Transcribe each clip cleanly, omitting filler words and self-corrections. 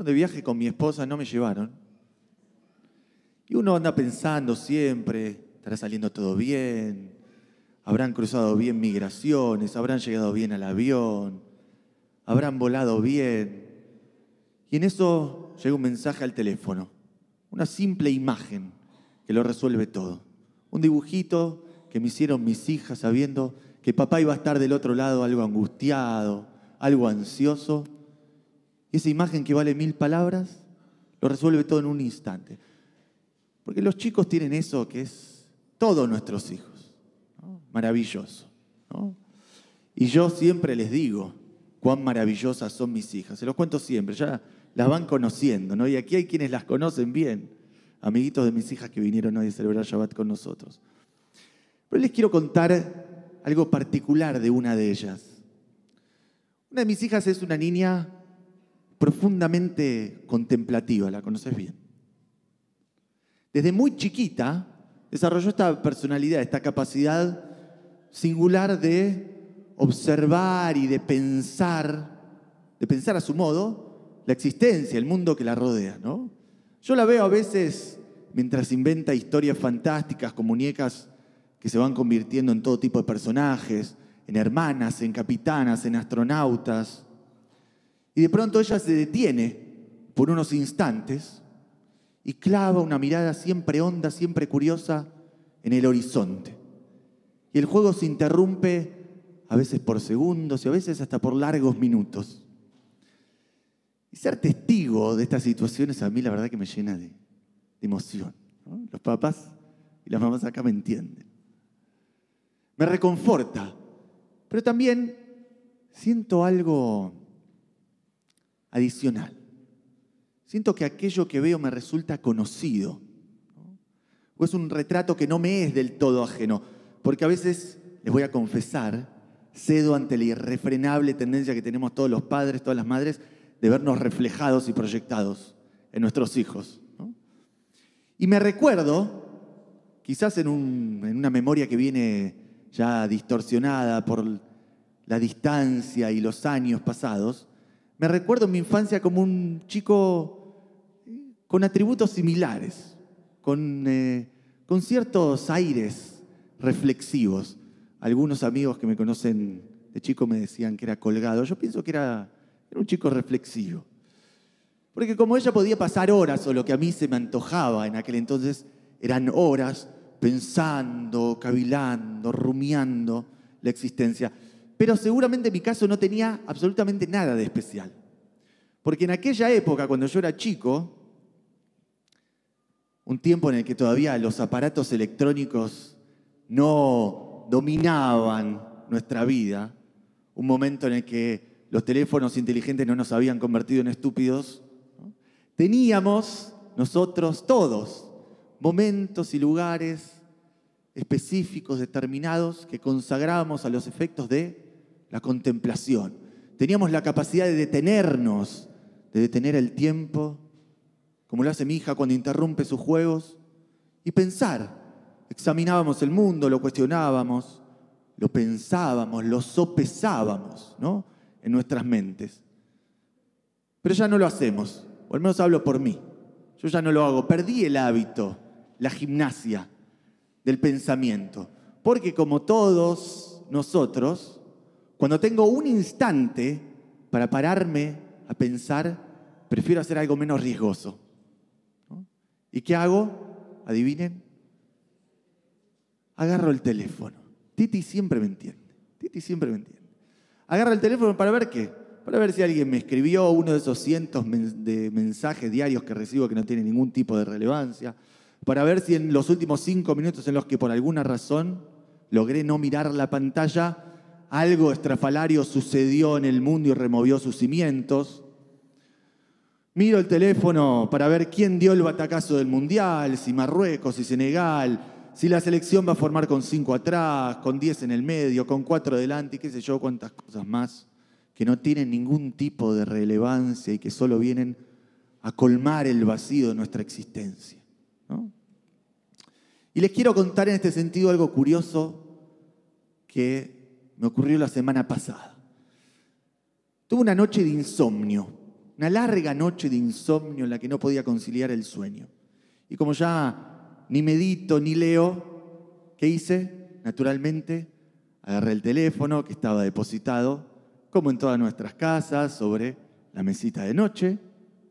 Fueron de viaje con mi esposa, no me llevaron. Y uno anda pensando siempre, estará saliendo todo bien, habrán cruzado bien migraciones, habrán llegado bien al avión, habrán volado bien. Y en eso llega un mensaje al teléfono, una simple imagen que lo resuelve todo. Un dibujito que me hicieron mis hijas sabiendo que papá iba a estar del otro lado algo angustiado, algo ansioso. Y esa imagen que vale 1000 palabras, lo resuelve todo en un instante. Porque los chicos tienen eso que es todos nuestros hijos, ¿no? Maravilloso, ¿no? Y yo siempre les digo cuán maravillosas son mis hijas. Se los cuento siempre, ya las van conociendo, ¿no? Y aquí hay quienes las conocen bien, amiguitos de mis hijas que vinieron hoy a celebrar Shabbat con nosotros. Pero les quiero contar algo particular de una de ellas. Una de mis hijas es una niña profundamente contemplativa, ¿la conoces bien? Desde muy chiquita desarrolló esta personalidad, esta capacidad singular de observar y de pensar a su modo la existencia, el mundo que la rodea, ¿no? Yo la veo a veces mientras inventa historias fantásticas con muñecas que se van convirtiendo en todo tipo de personajes, en hermanas, en capitanas, en astronautas. Y de pronto ella se detiene por unos instantes y clava una mirada siempre honda, siempre curiosa en el horizonte. Y el juego se interrumpe a veces por segundos y a veces hasta por largos minutos. Y ser testigo de estas situaciones a mí la verdad que me llena de emoción, ¿no? Los papás y las mamás acá me entienden. Me reconforta, pero también siento algo adicional. Siento que aquello que veo me resulta conocido, ¿no? O es un retrato que no me es del todo ajeno, porque a veces, les voy a confesar, cedo ante la irrefrenable tendencia que tenemos todos los padres, todas las madres, de vernos reflejados y proyectados en nuestros hijos, ¿no? Y me recuerdo, quizás en una memoria que viene ya distorsionada por la distancia y los años pasados, me recuerdo en mi infancia como un chico con atributos similares, con ciertos aires reflexivos. Algunos amigos que me conocen de chico me decían que era colgado. Yo pienso que era un chico reflexivo. Porque como ella podía pasar horas, o lo que a mí se me antojaba en aquel entonces, eran horas pensando, cavilando, rumiando la existencia. Pero seguramente en mi caso no tenía absolutamente nada de especial. Porque en aquella época, cuando yo era chico, un tiempo en el que todavía los aparatos electrónicos no dominaban nuestra vida, un momento en el que los teléfonos inteligentes no nos habían convertido en estúpidos, ¿no? Teníamos nosotros todos momentos y lugares específicos, determinados, que consagrábamos a los efectos de la contemplación. Teníamos la capacidad de detenernos, de detener el tiempo, como lo hace mi hija cuando interrumpe sus juegos, y pensar. Examinábamos el mundo, lo cuestionábamos, lo pensábamos, lo sopesábamos, ¿no? En nuestras mentes. Pero ya no lo hacemos, o al menos hablo por mí. Yo ya no lo hago. Perdí el hábito, la gimnasia del pensamiento. Porque como todos nosotros, cuando tengo un instante para pararme a pensar, prefiero hacer algo menos riesgoso, ¿no? ¿Y qué hago? Adivinen. Agarro el teléfono. Titi siempre me entiende. Titi siempre me entiende. Agarro el teléfono para ver qué. Para ver si alguien me escribió uno de esos cientos de mensajes diarios que recibo que no tienen ningún tipo de relevancia. Para ver si en los últimos 5 minutos en los que por alguna razón logré no mirar la pantalla, algo estrafalario sucedió en el mundo y removió sus cimientos. Miro el teléfono para ver quién dio el batacazo del Mundial, si Marruecos, si Senegal, si la selección va a formar con 5 atrás, con 10 en el medio, con 4 delante y qué sé yo, cuántas cosas más que no tienen ningún tipo de relevancia y que solo vienen a colmar el vacío de nuestra existencia, ¿no? Y les quiero contar en este sentido algo curioso que me ocurrió la semana pasada. Tuve una noche de insomnio, una larga noche de insomnio en la que no podía conciliar el sueño. Y como ya ni medito ni leo, ¿qué hice? Naturalmente, agarré el teléfono que estaba depositado, como en todas nuestras casas, sobre la mesita de noche,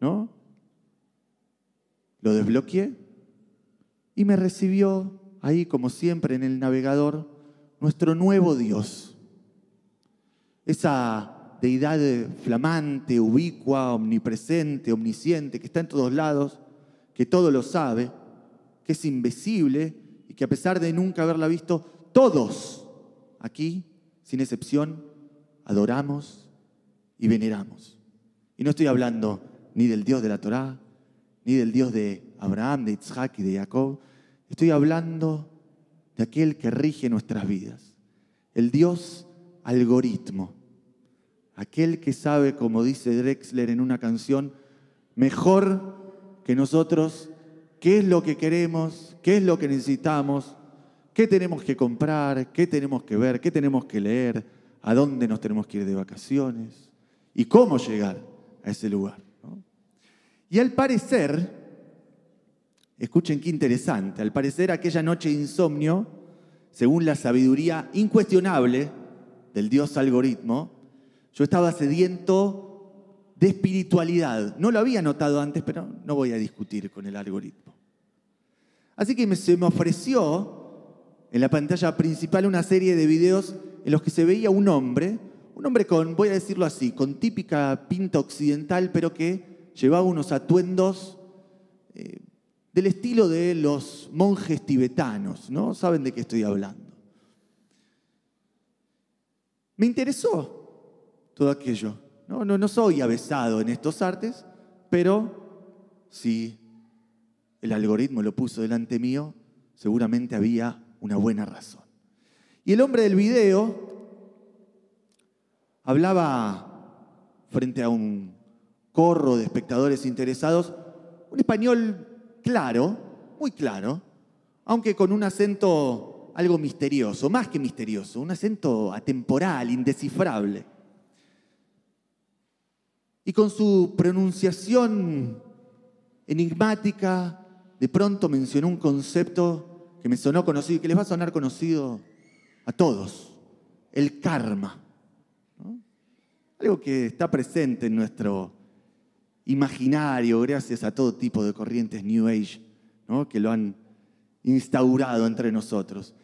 ¿no? Lo desbloqueé y me recibió ahí, como siempre, en el navegador, nuestro nuevo Dios. Esa deidad flamante, ubicua, omnipresente, omnisciente, que está en todos lados, que todo lo sabe, que es invisible y que a pesar de nunca haberla visto, todos aquí, sin excepción, adoramos y veneramos. Y no estoy hablando ni del Dios de la Torá, ni del Dios de Abraham, de Isaac y de Jacob. Estoy hablando de aquel que rige nuestras vidas. El Dios algoritmo. Aquel que sabe, como dice Drexler en una canción, mejor que nosotros, qué es lo que queremos, qué es lo que necesitamos, qué tenemos que comprar, qué tenemos que ver, qué tenemos que leer, a dónde nos tenemos que ir de vacaciones y cómo llegar a ese lugar, ¿no? Y al parecer, escuchen qué interesante, al parecer aquella noche de insomnio, según la sabiduría incuestionable del Dios algoritmo, yo estaba sediento de espiritualidad. No lo había notado antes, pero no voy a discutir con el algoritmo. Así que se me ofreció en la pantalla principal una serie de videos en los que se veía un hombre con, voy a decirlo así, con típica pinta occidental, pero que llevaba unos atuendos del estilo de los monjes tibetanos, ¿no? ¿Saben de qué estoy hablando? Me interesó todo aquello. No soy avesado en estos artes, pero si el algoritmo lo puso delante mío, seguramente había una buena razón. Y el hombre del video hablaba frente a un corro de espectadores interesados, un español claro, muy claro, aunque con un acento algo misterioso, más que misterioso, un acento atemporal, indescifrable. Y con su pronunciación enigmática, de pronto mencionó un concepto que me sonó conocido y que les va a sonar conocido a todos: el karma, ¿no? Algo que está presente en nuestro imaginario gracias a todo tipo de corrientes New Age, ¿no? Que lo han instaurado entre nosotros.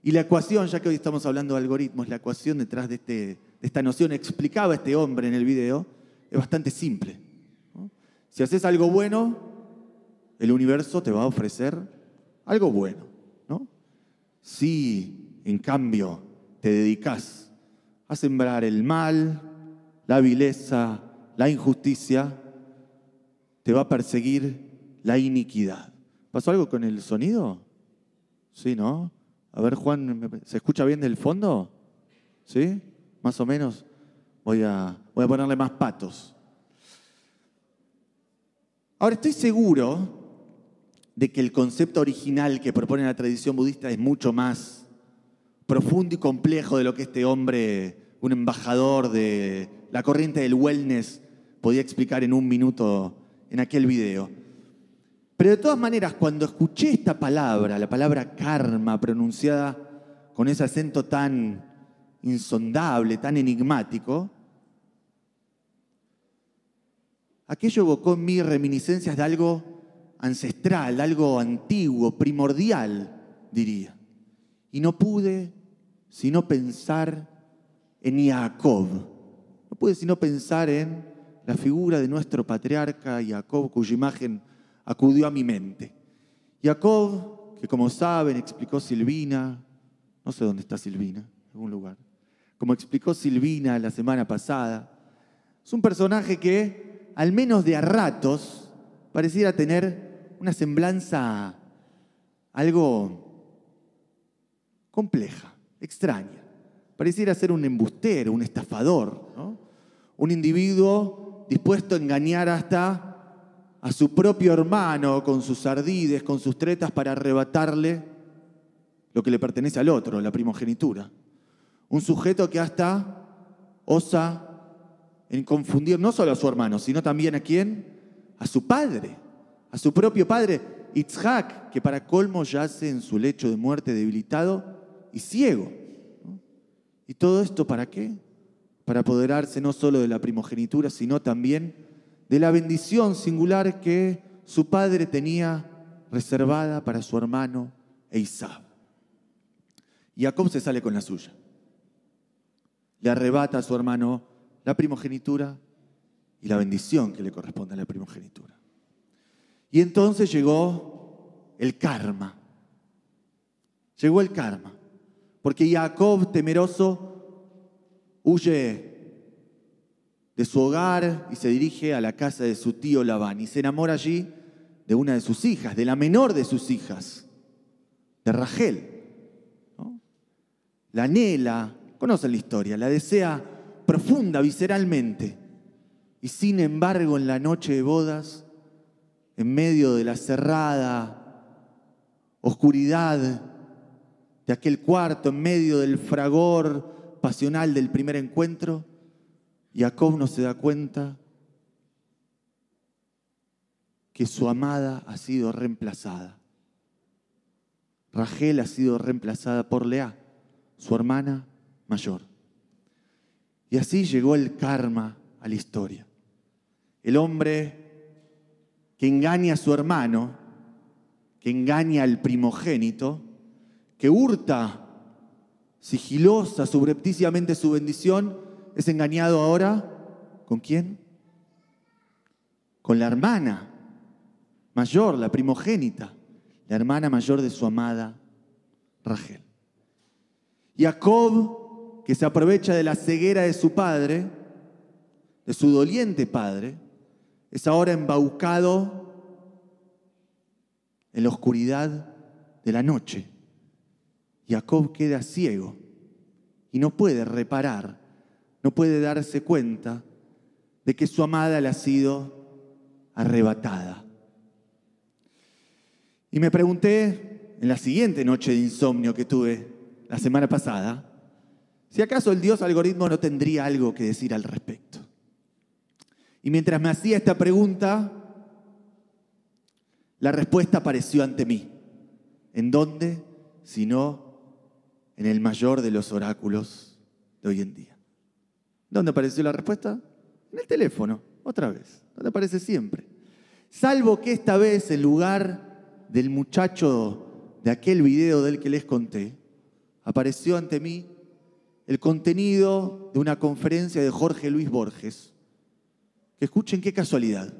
Y la ecuación, ya que hoy estamos hablando de algoritmos, la ecuación detrás de esta noción, explicaba este hombre en el video, es bastante simple, ¿no? Si haces algo bueno, el universo te va a ofrecer algo bueno, ¿no? Si, en cambio, te dedicas a sembrar el mal, la vileza, la injusticia, te va a perseguir la iniquidad. ¿Pasó algo con el sonido? Sí, ¿no? A ver, Juan, ¿se escucha bien del fondo? ¿Sí? Más o menos. Voy a ponerle más patos. Ahora, estoy seguro de que el concepto original que propone la tradición budista es mucho más profundo y complejo de lo que este hombre, un embajador de la corriente del wellness, podía explicar en un minuto en aquel video. Pero de todas maneras, cuando escuché esta palabra, la palabra karma, pronunciada con ese acento tan insondable, tan enigmático, aquello evocó en mí reminiscencias de algo ancestral, algo antiguo, primordial, diría. Y no pude sino pensar en Jacob. No pude sino pensar en la figura de nuestro patriarca Jacob, cuya imagen acudió a mi mente. Jacob, que como saben, explicó Silvina, no sé dónde está Silvina, en algún lugar, como explicó Silvina la semana pasada, es un personaje que, al menos de a ratos, pareciera tener una semblanza algo compleja, extraña. Pareciera ser un embustero, un estafador, ¿no? Un individuo dispuesto a engañar hasta a su propio hermano con sus ardides, con sus tretas para arrebatarle lo que le pertenece al otro, la primogenitura. Un sujeto que hasta osa en confundir no solo a su hermano, sino también ¿a quién? A su padre, a su propio padre, Isaac, que para colmo yace en su lecho de muerte debilitado y ciego. ¿No? ¿Y todo esto para qué? Para apoderarse no solo de la primogenitura, sino también de la bendición singular que su padre tenía reservada para su hermano Esaú. Y Jacob se sale con la suya. Le arrebata a su hermano la primogenitura y la bendición que le corresponde a la primogenitura. Y entonces llegó el karma. Llegó el karma. Porque Jacob, temeroso, huye de su hogar y se dirige a la casa de su tío Labán. Y se enamora allí de una de sus hijas, de la menor de sus hijas, de Rachel. ¿No? La anhela, conocen la historia, la desea profunda, visceralmente. Y sin embargo, en la noche de bodas, en medio de la cerrada oscuridad de aquel cuarto, en medio del fragor pasional del primer encuentro, Jacob no se da cuenta que su amada ha sido reemplazada. Rachel ha sido reemplazada por Lea, su hermana mayor. Y así llegó el karma a la historia. El hombre que engaña a su hermano, que engaña al primogénito, que hurta sigilosa, subrepticiamente su bendición, es engañado ahora ¿con quién? Con la hermana mayor, la primogénita, la hermana mayor de su amada Rachel. Jacob, que se aprovecha de la ceguera de su padre, de su doliente padre, es ahora embaucado en la oscuridad de la noche. Jacob queda ciego y no puede reparar, no puede darse cuenta de que su amada le ha sido arrebatada. Y me pregunté en la siguiente noche de insomnio que tuve la semana pasada, si acaso el Dios algoritmo no tendría algo que decir al respecto. Y mientras me hacía esta pregunta, la respuesta apareció ante mí. ¿En dónde? Sino en el mayor de los oráculos de hoy en día. ¿Dónde apareció la respuesta? En el teléfono, otra vez, donde aparece siempre. Salvo que esta vez, en lugar del muchacho de aquel video del que les conté, apareció ante mí el contenido de una conferencia de Jorge Luis Borges, que escuchen qué casualidad,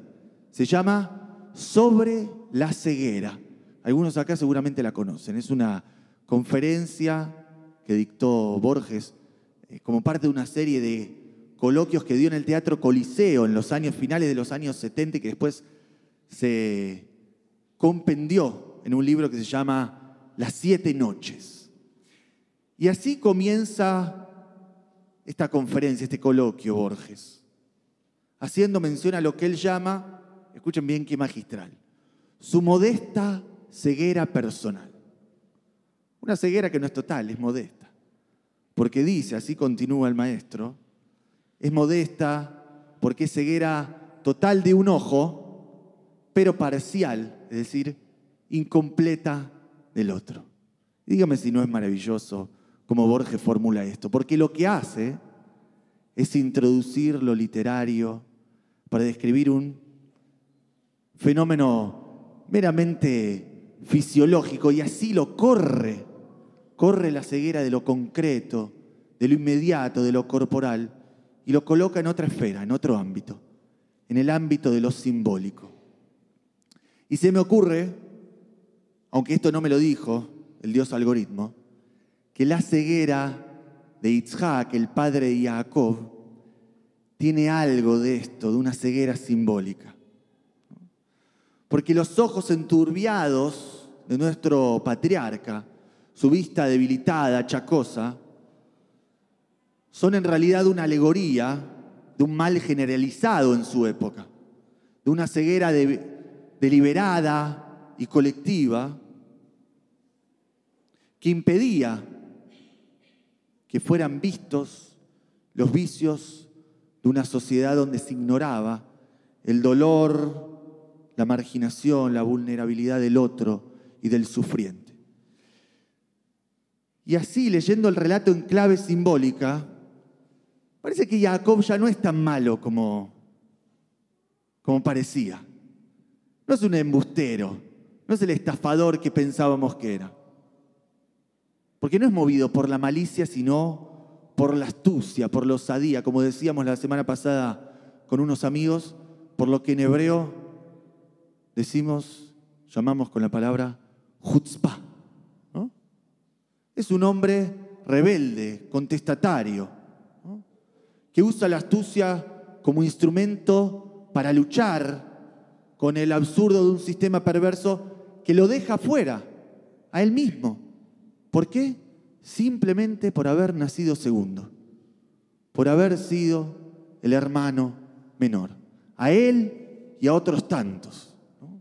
se llama Sobre la ceguera. Algunos acá seguramente la conocen. Es una conferencia que dictó Borges como parte de una serie de coloquios que dio en el Teatro Coliseo en los años finales de los años 70 y que después se compendió en un libro que se llama Las 7 noches. Y así comienza esta conferencia, este coloquio Borges, haciendo mención a lo que él llama, escuchen bien qué magistral, su modesta ceguera personal. Una ceguera que no es total, es modesta. Porque dice, así continúa el maestro, es modesta porque es ceguera total de un ojo, pero parcial, es decir, incompleta del otro. Dígame si no es maravilloso cómo Borges formula esto, porque lo que hace es introducir lo literario para describir un fenómeno meramente fisiológico y así lo corre la ceguera de lo concreto, de lo inmediato, de lo corporal y lo coloca en otra esfera, en otro ámbito, en el ámbito de lo simbólico. Y se me ocurre, aunque esto no me lo dijo el Dios algoritmo, que la ceguera de Isaac, el padre de Jacob, tiene algo de esto, de una ceguera simbólica. Porque los ojos enturbiados de nuestro patriarca, su vista debilitada, achacosa, son en realidad una alegoría de un mal generalizado en su época, de una ceguera deliberada y colectiva que impedía que fueran vistos los vicios de una sociedad donde se ignoraba el dolor, la marginación, la vulnerabilidad del otro y del sufriente. Y así, leyendo el relato en clave simbólica, parece que Jacob ya no es tan malo como parecía. No es un embustero, no es el estafador que pensábamos que era. Porque no es movido por la malicia, sino por la astucia, por la osadía, como decíamos la semana pasada con unos amigos, por lo que en hebreo llamamos con la palabra chutzpah, ¿no? Es un hombre rebelde, contestatario, ¿no? Que usa la astucia como instrumento para luchar con el absurdo de un sistema perverso que lo deja fuera a él mismo. ¿Por qué? Simplemente por haber nacido segundo, por haber sido el hermano menor, a él y a otros tantos, ¿no?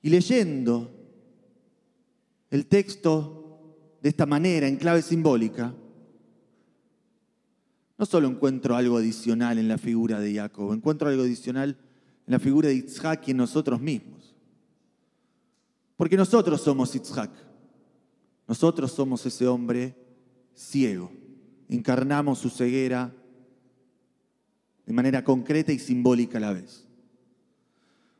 Y leyendo el texto de esta manera, en clave simbólica, no solo encuentro algo adicional en la figura de Jacob, encuentro algo adicional en la figura de Yitzhak y en nosotros mismos. Porque nosotros somos Yitzhak, nosotros somos ese hombre ciego, encarnamos su ceguera de manera concreta y simbólica a la vez.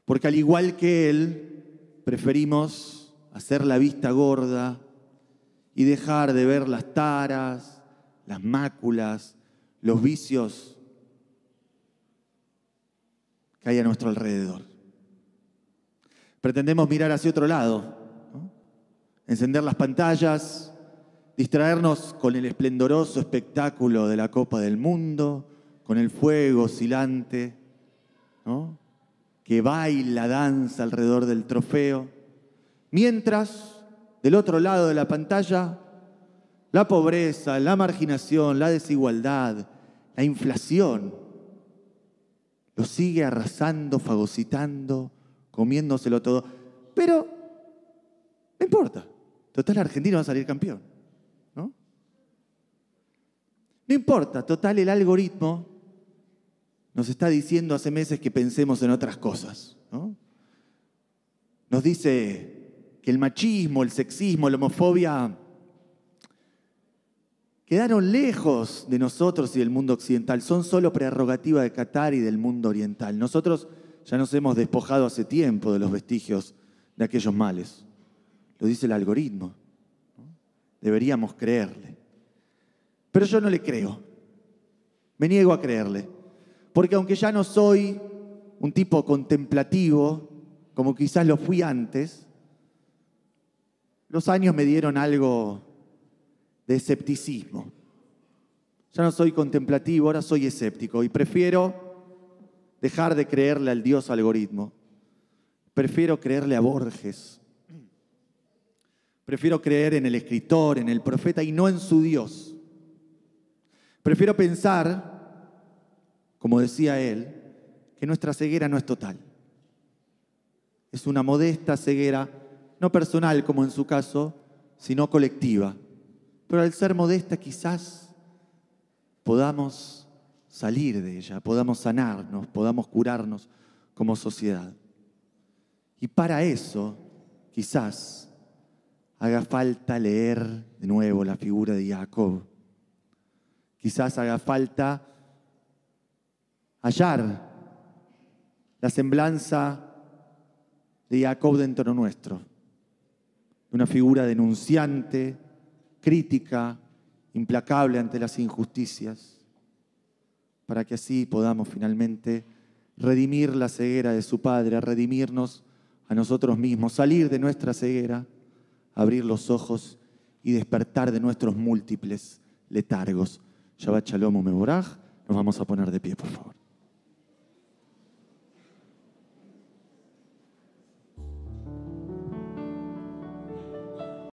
Porque al igual que él, preferimos hacer la vista gorda y dejar de ver las taras, las máculas, los vicios que hay a nuestro alrededor. Pretendemos mirar hacia otro lado, ¿no? Encender las pantallas, distraernos con el esplendoroso espectáculo de la Copa del Mundo, con el fuego oscilante, ¿no?, que baila, danza alrededor del trofeo, mientras del otro lado de la pantalla la pobreza, la marginación, la desigualdad, la inflación lo sigue arrasando, fagocitando, comiéndoselo todo. Pero no importa, total Argentina va a salir campeón, ¿no? No importa, total el algoritmo nos está diciendo hace meses que pensemos en otras cosas, ¿no? Nos dice que el machismo, el sexismo, la homofobia quedaron lejos de nosotros y del mundo occidental. Son solo prerrogativa de Qatar y del mundo oriental. Nosotros ya nos hemos despojado hace tiempo de los vestigios de aquellos males. Lo dice el algoritmo, ¿no? Deberíamos creerle. Pero yo no le creo. Me niego a creerle. Porque aunque ya no soy un tipo contemplativo, como quizás lo fui antes, los años me dieron algo de escepticismo. Ya no soy contemplativo, ahora soy escéptico y prefiero dejar de creerle al Dios algoritmo. Prefiero creerle a Borges. Prefiero creer en el escritor, en el profeta y no en su Dios. Prefiero pensar, como decía él, que nuestra ceguera no es total. Es una modesta ceguera, no personal como en su caso, sino colectiva. Pero al ser modesta quizás podamos salir de ella, podamos sanarnos, podamos curarnos como sociedad. Y para eso quizás haga falta leer de nuevo la figura de Jacob. Quizás haga falta hallar la semblanza de Jacob dentro nuestro, de una figura denunciante, crítica, implacable ante las injusticias, para que así podamos finalmente redimir la ceguera de su Padre, redimirnos a nosotros mismos, salir de nuestra ceguera, abrir los ojos y despertar de nuestros múltiples letargos. Shabbat Shalom Umevoraj. Nos vamos a poner de pie, por favor.